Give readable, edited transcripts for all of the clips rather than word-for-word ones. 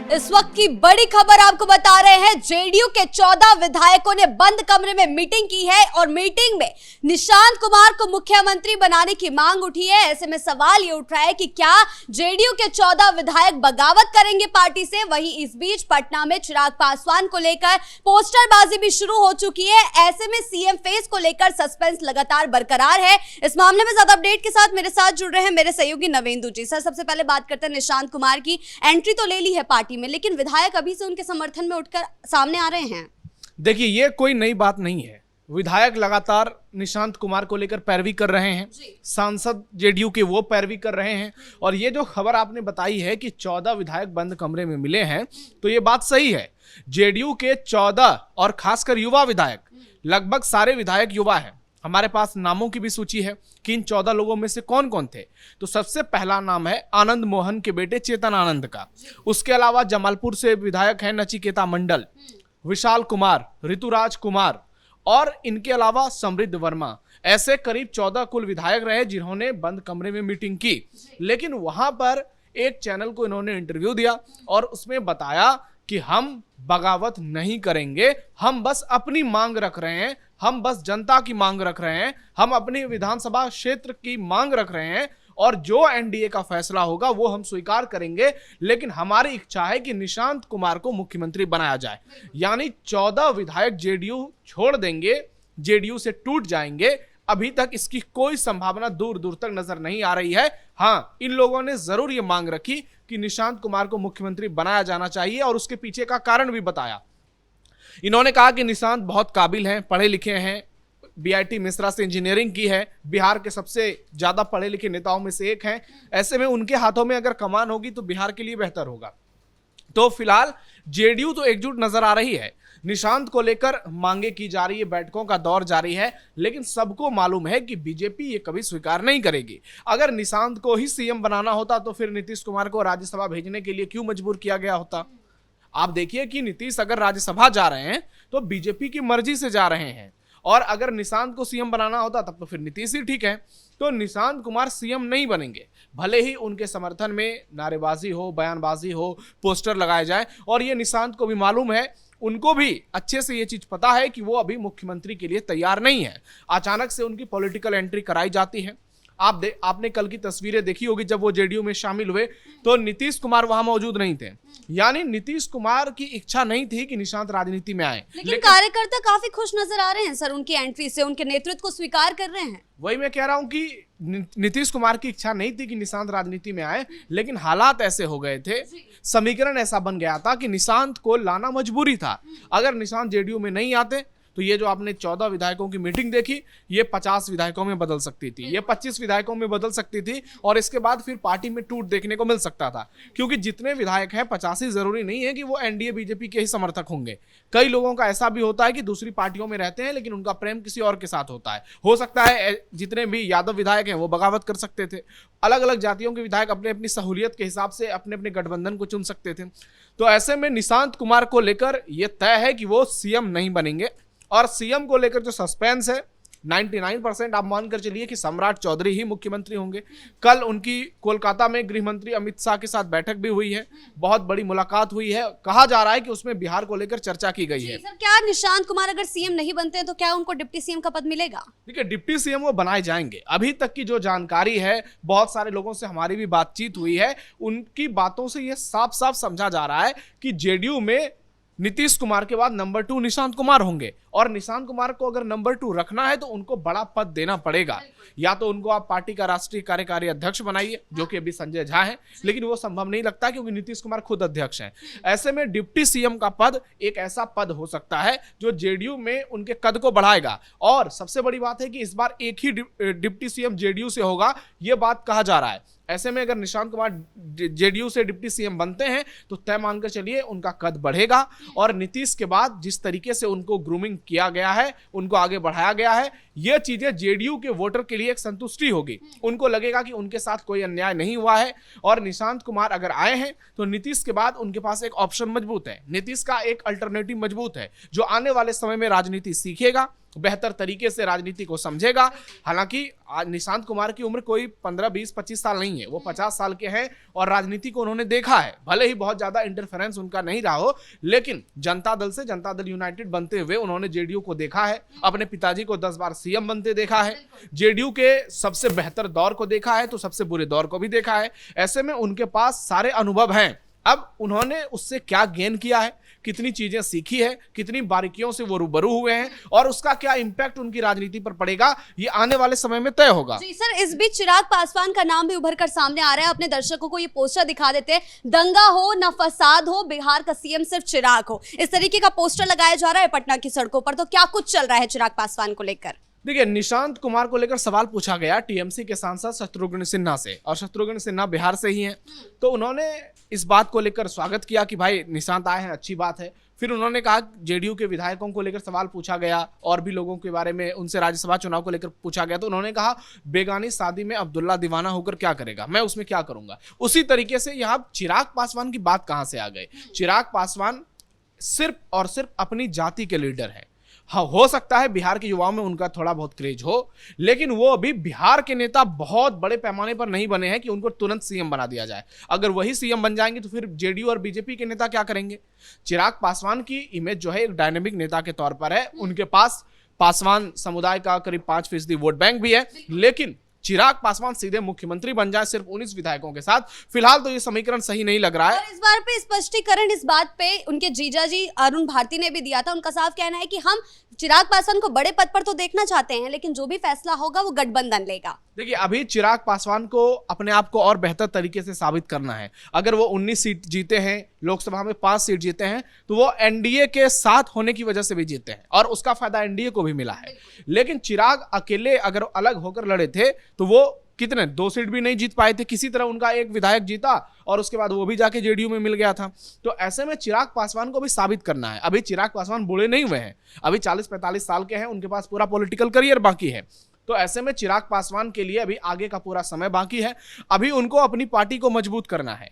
इस वक्त की बड़ी खबर आपको बता रहे हैं। जेडीयू के 14 विधायकों ने बंद कमरे में मीटिंग की है और मीटिंग में निशांत कुमार को मुख्यमंत्री बनाने की मांग उठी है। ऐसे में सवाल ये उठ रहा है कि क्या जेडीयू के 14 विधायक बगावत करेंगे पार्टी से। वहीं इस बीच पटना में चिराग पासवान को लेकर पोस्टरबाजी भी शुरू हो चुकी है। ऐसे में सीएम फेस को लेकर सस्पेंस लगातार बरकरार है। इस मामले में ज्यादा अपडेट के साथ मेरे साथ जुड़ रहे हैं मेरे सहयोगी नवेंदु जी। सर, सबसे पहले बात करते हैं निशांत कुमार की। एंट्री तो ले ली है पार्टी में, लेकिन विधायक अभी से उनके समर्थन में उठकर सामने आ रहे हैं। देखिए, ये कोई नई बात नहीं है। विधायक लगातार निशांत कुमार को लेकर पैरवी कर रहे हैं, सांसद जेडीयू के वो पैरवी कर रहे हैं। और ये जो खबर आपने बताई है कि 14 विधायक बंद कमरे में मिले हैं, तो ये बात सही है। जेडीयू के 14 और खासकर युवा विधायक, लगभग सारे विधायक युवा हैं। हमारे पास नामों की भी सूची है कि इन 14 लोगों में से कौन कौन थे। तो सबसे पहला नाम है आनंद मोहन के बेटे चेतन आनंद का। उसके अलावा जमालपुर से विधायक हैं नचिकेता मंडल, विशाल कुमार, ऋतुराज कुमार और इनके अलावा समृद्ध वर्मा। ऐसे करीब 14 कुल विधायक रहे जिन्होंने बंद कमरे में मीटिंग की। लेकिन वहां पर एक चैनल को इन्होंने इंटरव्यू दिया और उसमें बताया कि हम बगावत नहीं करेंगे, हम बस अपनी मांग रख रहे हैं, हम बस जनता की मांग रख रहे हैं, हम अपनी विधानसभा क्षेत्र की मांग रख रहे हैं और जो एनडीए का फैसला होगा वो हम स्वीकार करेंगे। लेकिन हमारी इच्छा है कि निशांत कुमार को मुख्यमंत्री बनाया जाए। यानी 14 विधायक जेडीयू छोड़ देंगे, जेडीयू से टूट जाएंगे। अभी तक इसकी कोई संभावना दूर दूर तक नजर नहीं आ रही है। हाँ, इन लोगों ने जरूर ये मांग रखी कि निशांत कुमार को मुख्यमंत्री बनाया जाना चाहिए और उसके पीछे का कारण भी बताया। इन्होंने कहा कि निशांत बहुत काबिल हैं, पढ़े लिखे हैं, बीआईटी मिश्रा से इंजीनियरिंग की है, बिहार के सबसे ज्यादा पढ़े लिखे नेताओं में से एक हैं। ऐसे में उनके हाथों में अगर कमान होगी तो बिहार के लिए बेहतर होगा। तो फिलहाल जेडीयू तो एकजुट नजर आ रही है। निशांत को लेकर मांगे की जा रही है, बैठकों का दौर जारी है। लेकिन सबको मालूम है कि बीजेपी ये कभी स्वीकार नहीं करेगी। अगर निशांत को ही सीएम बनाना होता तो फिर नीतीश कुमार को राज्यसभा भेजने के लिए क्यों मजबूर किया गया होता। आप देखिए कि नीतीश अगर राज्यसभा जा रहे हैं तो बीजेपी की मर्जी से जा रहे हैं, और अगर निशांत को सीएम बनाना होता तब तो फिर नीतीश ही ठीक है। तो निशांत कुमार सीएम नहीं बनेंगे, भले ही उनके समर्थन में नारेबाजी हो, बयानबाजी हो, पोस्टर लगाए जाए। और ये निशांत को भी मालूम है, उनको भी अच्छे से ये चीज पता है कि वो अभी मुख्यमंत्री के लिए तैयार नहीं है। अचानक से उनकी पॉलिटिकल एंट्री कराई जाती है। आपने कल की तस्वीरें देखी होगी, जब वो जेडीयू में शामिल हुए तो नीतीश कुमार वहां मौजूद नहीं थे। यानी नीतीश कुमार की इच्छा नहीं थी कि निशांत राजनीति में आए। लेकिन कार्यकर्ता काफी खुश नजर आ रहे हैं सर, उनकी एंट्री से, उनके नेतृत्व को स्वीकार कर रहे हैं। वही मैं कह रहा हूं कि नीतीश कुमार की इच्छा नहीं थी कि निशांत राजनीति में आए, लेकिन हालात ऐसे हो गए थे, समीकरण ऐसा बन गया था कि निशांत को लाना मजबूरी था। अगर निशांत जेडीयू में नहीं आते तो ये जो आपने 14 विधायकों की मीटिंग देखी, ये 50 विधायकों में बदल सकती थी, ये 25 विधायकों में बदल सकती थी, और इसके बाद फिर पार्टी में टूट देखने को मिल सकता था। क्योंकि जितने विधायक हैं 85 जरूरी नहीं है कि वो एनडीए बीजेपी के ही समर्थक होंगे। कई लोगों का ऐसा भी होता है कि दूसरी पार्टियों में रहते हैं लेकिन उनका प्रेम किसी और के साथ होता है। हो सकता है जितने भी यादव विधायक हैं वो बगावत कर सकते थे। अलग अलग जातियों के विधायक अपने अपनी सहूलियत के हिसाब से अपने अपने गठबंधन को चुन सकते थे। तो ऐसे में निशांत कुमार को लेकर यह तय है कि वो सीएम नहीं बनेंगे। और सीएम को लेकर जो सस्पेंस है, 99% आप मानकर चलिए कि सम्राट चौधरी ही मुख्यमंत्री होंगे। कल उनकी कोलकाता में गृह मंत्री अमित शाह के साथ बैठक भी हुई है, बहुत बड़ी मुलाकात हुई है। कहा जा रहा है कि उसमें बिहार को लेकर चर्चा की गई है। सर, क्या निशांत कुमार अगर सीएम नहीं बनते हैं तो क्या उनको डिप्टी सीएम का पद मिलेगा? देखिए, डिप्टी सीएम वो बनाए जाएंगे। अभी तक की जो जानकारी है, बहुत सारे लोगों से हमारी भी बातचीत हुई है, उनकी बातों से यह साफ साफ समझा जा रहा है कि जेडीयू में नीतीश कुमार के बाद नंबर 2 निशांत कुमार होंगे। और निशांत कुमार को अगर नंबर 2 रखना है तो उनको बड़ा पद देना पड़ेगा। या तो उनको आप पार्टी का राष्ट्रीय कार्यकारी अध्यक्ष बनाइए, जो कि अभी संजय झा हैं, लेकिन वो संभव नहीं लगता क्योंकि नीतीश कुमार खुद अध्यक्ष हैं। ऐसे में डिप्टी सीएम का पद एक ऐसा पद हो सकता है जो जेडीयू में उनके कद को बढ़ाएगा। और सबसे बड़ी बात है कि इस बार एक ही डिप्टी सीएम जेडीयू से होगा, यह बात कहा जा रहा है। ऐसे में अगर निशांत कुमार जेडीयू से डिप्टी सीएम बनते हैं तो तय मानकर चलिए उनका कद बढ़ेगा। और नीतीश के बाद जिस तरीके से उनको ग्रूमिंग किया गया है, उनको आगे बढ़ाया गया है, ये चीजें जेडीयू के वोटर के लिए एक संतुष्टि होगी। उनको लगेगा कि उनके साथ कोई अन्याय नहीं हुआ है। और निशांत कुमार अगर आए हैं तो नीतीश के बाद उनके पास एक ऑप्शन मजबूत है, नीतीश का एक अल्टरनेटिव मजबूत है, जो आने वाले समय में राजनीति सीखेगा, बेहतर तरीके से राजनीति को समझेगा। हालांकि आज निशांत कुमार की उम्र कोई 15, 20, 25 साल नहीं है, वो 50 साल के हैं और राजनीति को उन्होंने देखा है। भले ही बहुत ज्यादा इंटरफेरेंस उनका नहीं रहा हो, लेकिन जनता दल से जनता दल यूनाइटेड बनते हुए उन्होंने जेडीयू को देखा है, अपने पिताजी को 10 बार सीएम बनते देखा है, जेडीयू के सबसे बेहतर दौर को देखा है तो सबसे बुरे दौर को भी देखा है। ऐसे में उनके पास सारे अनुभव हैं। अब उन्होंने उससे क्या गेन किया है, कितनी चीजें सीखी है, कितनी बारीकियों से वो रूबरू हुए हैं और उसका क्या इंपैक्ट उनकी राजनीति पर पड़ेगा, ये आने वाले समय में तय होगा। जी सर, इस बीच चिराग पासवान का नाम भी उभर कर सामने आ रहा है। अपने दर्शकों को ये पोस्टर दिखा देते हैं, दंगा हो न फसाद हो, बिहार का सीएम सिर्फ चिराग हो। इस तरीके का पोस्टर लगाया जा रहा है पटना की सड़कों पर। तो क्या कुछ चल रहा है चिराग पासवान को लेकर? देखिए, निशांत कुमार को लेकर सवाल पूछा गया टीएमसी के सांसद शत्रुघ्न सिन्हा से, और शत्रुघ्न सिन्हा बिहार से ही हैं। तो उन्होंने इस बात को लेकर स्वागत किया कि भाई निशांत आए हैं, अच्छी बात है। फिर उन्होंने कहा जेडीयू के विधायकों को लेकर सवाल पूछा गया और भी लोगों के बारे में उनसे राज्यसभा चुनाव को लेकर पूछा गया। तो उन्होंने कहा बेगानी शादी में अब्दुल्ला दीवाना होकर क्या करेगा, मैं उसमें क्या करूंगा। उसी तरीके से यहाँ चिराग पासवान की बात कहां से आ गई। चिराग पासवान सिर्फ और सिर्फ अपनी जाति के लीडर है। हाँ, हो सकता है बिहार के युवाओं में उनका थोड़ा बहुत क्रेज हो, लेकिन वो अभी बिहार के नेता बहुत बड़े पैमाने पर नहीं बने हैं कि उनको तुरंत सीएम बना दिया जाए। अगर वही सीएम बन जाएंगे तो फिर जेडीयू और बीजेपी के नेता क्या करेंगे। चिराग पासवान की इमेज जो है एक डायनेमिक नेता के तौर पर है। उनके पास पासवान समुदाय का करीब 5% वोट बैंक भी है, लेकिन चिराग पासवान सीधे मुख्यमंत्री बन जाए सिर्फ 19 विधायकों के साथ, फिलहाल तो ये समीकरण सही नहीं लग रहा है। और इस बार पे स्पष्टीकरण इस बात पे उनके जीजाजी अरुण भारती ने भी दिया था। उनका साफ कहना है कि हम चिराग पासवान को बड़े पद पर तो देखना चाहते हैं, लेकिन जो भी फैसला होगा वो गठबंधन लेगा। देखिए, अभी चिराग पासवान को अपने आप को और बेहतर तरीके से साबित करना है। अगर वो 19 सीट जीते हैं, लोकसभा में 5 सीट जीते हैं, तो वो एनडीए के साथ होने की वजह से भी जीते हैं और उसका फायदा एनडीए को भी मिला है। लेकिन चिराग अकेले अगर अलग होकर लड़े थे तो वो कितने 2 सीट भी नहीं जीत पाए थे। किसी तरह उनका एक विधायक जीता और उसके बाद वो भी जाके जेडीयू में मिल गया था। तो ऐसे में चिराग पासवान को भी साबित करना है। अभी चिराग पासवान बूढ़े नहीं हुए हैं, अभी 40-45 साल के हैं, उनके पास पूरा पॉलिटिकल करियर बाकी है। तो ऐसे में चिराग पासवान के लिए अभी आगे का पूरा समय बाकी है। अभी उनको अपनी पार्टी को मजबूत करना है।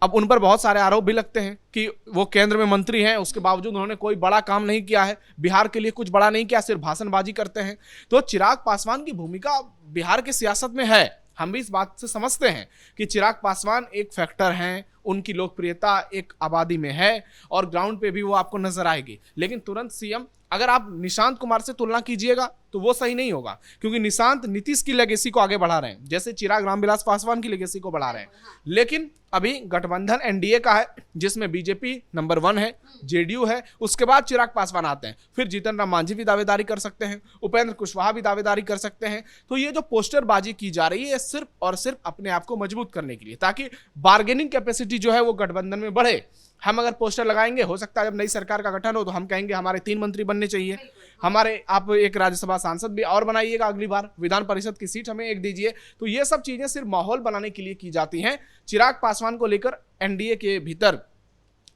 अब उन पर बहुत सारे आरोप भी लगते हैं कि वो केंद्र में मंत्री हैं, उसके बावजूद उन्होंने कोई बड़ा काम नहीं किया है, बिहार के लिए कुछ बड़ा नहीं किया, सिर्फ भाषणबाजी करते हैं। तो चिराग पासवान की भूमिका बिहार की सियासत में है। हम भी इस बात से समझते हैं कि चिराग पासवान एक फैक्टर हैं, उनकी लोकप्रियता एक आबादी में है और ग्राउंड पे भी वो आपको नजर आएगी। लेकिन तुरंत सीएम अगर आप निशांत कुमार से तुलना कीजिएगा तो वो सही नहीं होगा, क्योंकि निशांत नीतीश की लेगेसी को आगे बढ़ा रहे हैं, जैसे चिराग रामविलास पासवान की लेगेसी को बढ़ा रहे हैं। लेकिन अभी गठबंधन एनडीए का है जिसमें बीजेपी नंबर 1 है, जेडीयू है, उसके बाद चिराग पासवान आते हैं, फिर जीतन राम मांझी भी दावेदारी कर सकते हैं, उपेंद्र कुशवाहा भी दावेदारी कर सकते हैं। तो ये जो पोस्टरबाजी की जा रही है सिर्फ और सिर्फ अपने आप को मजबूत करने के लिए, ताकि बार्गेनिंग कैपेसिटी जो है वो गठबंधन में बढ़े। हम अगर पोस्टर लगाएंगे, हो सकता है जब नई सरकार का गठन हो तो हम कहेंगे हमारे 3 मंत्री बनने चाहिए, हमारे आप एक राज्यसभा सांसद भी और बनाइएगा, अगली बार विधान परिषद की सीट हमें एक दीजिए। तो ये सब चीजें सिर्फ माहौल बनाने के लिए की जाती हैं। चिराग पासवान को लेकर एनडीए के भीतर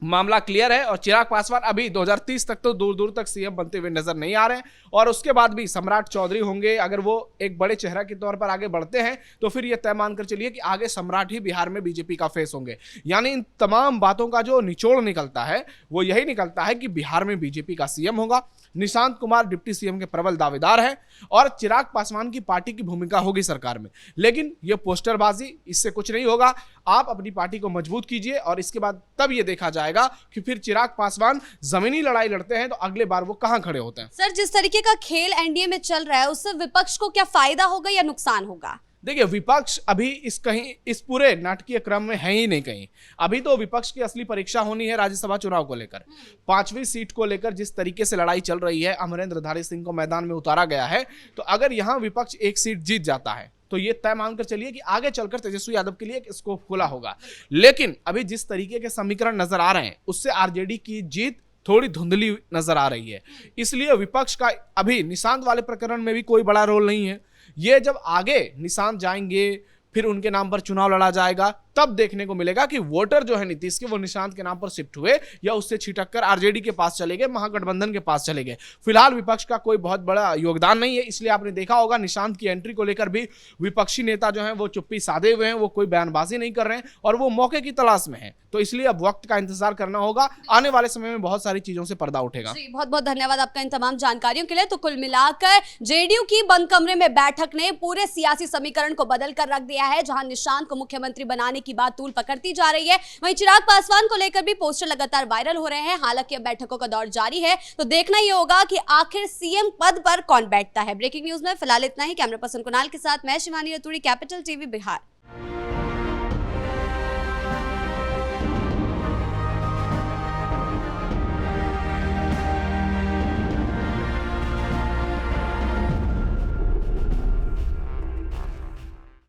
मामला क्लियर है और चिराग पासवान अभी 2030 तक तो दूर दूर तक सीएम बनते हुए नजर नहीं आ रहे हैं। और उसके बाद भी सम्राट चौधरी होंगे, अगर वो एक बड़े चेहरा के तौर पर आगे बढ़ते हैं तो फिर ये तय मानकर चलिए कि आगे सम्राट ही बिहार में बीजेपी का फेस होंगे। यानी इन तमाम बातों का जो निचोड़ निकलता है वो यही निकलता है कि बिहार में बीजेपी का सीएम होगा। निशांत कुमार डिप्टी सीएम के प्रबल दावेदार हैं और चिराग पासवान की पार्टी की भूमिका होगी सरकार में। लेकिन ये पोस्टरबाजी, इससे कुछ नहीं होगा। आप अपनी पार्टी को मजबूत कीजिए और इसके बाद तब ये देखा जाएगा कि फिर चिराग पासवान जमीनी लड़ाई लड़ते हैं तो अगले बार वो कहां खड़े होते हैं। सर, जिस तरीके का खेल एनडीए में चल रहा है उससे विपक्ष को क्या फायदा होगा या नुकसान होगा? देखिए, विपक्ष अभी इस पूरे नाटकीय क्रम में है ही नहीं कहीं। अभी तो विपक्ष की असली परीक्षा होनी है राज्यसभा चुनाव को लेकर। 5वीं सीट को लेकर जिस तरीके से लड़ाई चल रही है, अमरेंद्रधारी सिंह को मैदान में उतारा गया है, तो अगर यहां विपक्ष 1 सीट जीत जाता है तो ये तय मानकर चलिए कि आगे चलकर तेजस्वी यादव के लिए एक स्कोप खुला होगा। लेकिन अभी जिस तरीके के समीकरण नजर आ रहे हैं उससे आरजेडी की जीत थोड़ी धुंधली नजर आ रही है। इसलिए विपक्ष का अभी निशांत वाले प्रकरण में भी कोई बड़ा रोल नहीं है। ये जब आगे निशांत जाएंगे, फिर उनके नाम पर चुनाव लड़ा जाएगा, तब देखने को मिलेगा कि वोटर जो है नीतीश के वो निशांत के नाम पर शिफ्ट हुए या उससे छिटक कर आरजेडी के पास चले गए, महागठबंधन के पास चले गए। फिलहाल विपक्ष का कोई बहुत बड़ा योगदान नहीं है, इसलिए आपने देखा होगा निशांत की एंट्री को लेकर भी विपक्षी नेता जो हैं वो चुप्पी साधे हुए हैं, वो कोई बयानबाजी नहीं कर रहे हैं और वो मौके की तलाश में हैं। तो इसलिए अब वक्त का इंतजार करना होगा, आने वाले समय में बहुत सारी चीजों से पर्दा उठेगा। जी, बहुत बहुत धन्यवाद आपका इन तमाम जानकारियों के लिए। तो कुल मिलाकर जेडीयू की बंद कमरे में बैठक ने पूरे सियासी समीकरण को बदल कर रख दिया है। जहां निशांत को मुख्यमंत्री बनाने की बात तूल पकड़ती जा रही है, वहीं चिराग पासवान को लेकर भी पोस्टर लगातार वायरल हो रहे हैं। हालांकि अब बैठकों का दौर जारी है, तो देखना यह होगा कि आखिर सीएम पद पर कौन बैठता है। ब्रेकिंग न्यूज में फिलहाल इतना ही। कैमरा पर्सन कुणाल के साथ मैं शिवानी रतूड़ी, कैपिटल टीवी बिहार।